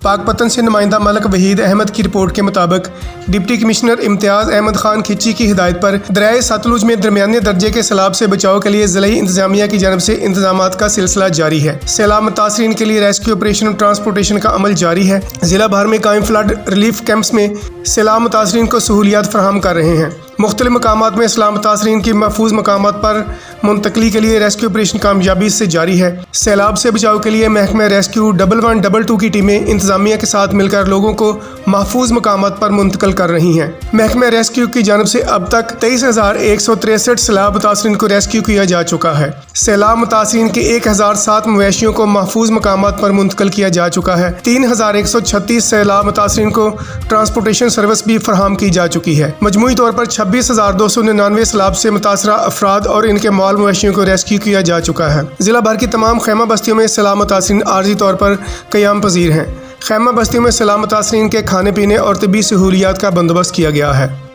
पाकपतन से नुमाइंदा मलक वहीद अहमद की रिपोर्ट के मुताबिक डिप्टी कमिश्नर इम्तियाज़ अहमद खान खिची की हिदायत पर दरियाए सतलुज में दरमियाने दर्जे के सैलाब से बचाव के लिए ज़िला इंतजामिया की जानब से इंतजामात का सिलसिला जारी है। सैलाब मुतासरीन के लिए रेस्क्यू ऑपरेशन और ट्रांसपोर्टेशन का अमल जारी है। जिला भर में कायम फ्लड रिलीफ कैंप्स में सैलाब मुतासरीन को सहूलियात फराहम कर रहे हैं। मुख्तलिफ मकामात में सैलाब मुतासरीन की महफूज मकामात पर मुंतकली के लिए रेस्क्यू ऑपरेशन कामयाबी से जारी है। सैलाब से बचाव के लिए महकमा रेस्क्यू 1122 की टीमें इंतजामिया के साथ मिलकर लोगों को महफूज मकामात पर मुंतकिल कर रही हैं। महकमा रेस्क्यू की जानब से अब तक 23,163 सैलाब मुतासरीन को रेस्क्यू किया जा चुका है। सैलाब मुतासरीन के 1007 मवेशियों को महफूज मकामात पर मुंतकिल किया जा चुका है। 3,136 सैलाब मुतासरीन को ट्रांसपोर्टेशन सर्विस भी फराहम की जा चुकी है। मजमूई तौर पर 26,299 सैलाब से मुतासरा अफराद और इनके माल मवेशियों को रेस्क्यू किया जा चुका है। जिला भर की तमाम खैमा बस्तियों में सैलाब मुतासरीन आर्जी तौर पर क़याम पजीर हैं। खैमा बस्तियों में सैलाब मुतासरीन के खाने पीने और तिब्बी सहूलियात का बंदोबस्त किया गया है।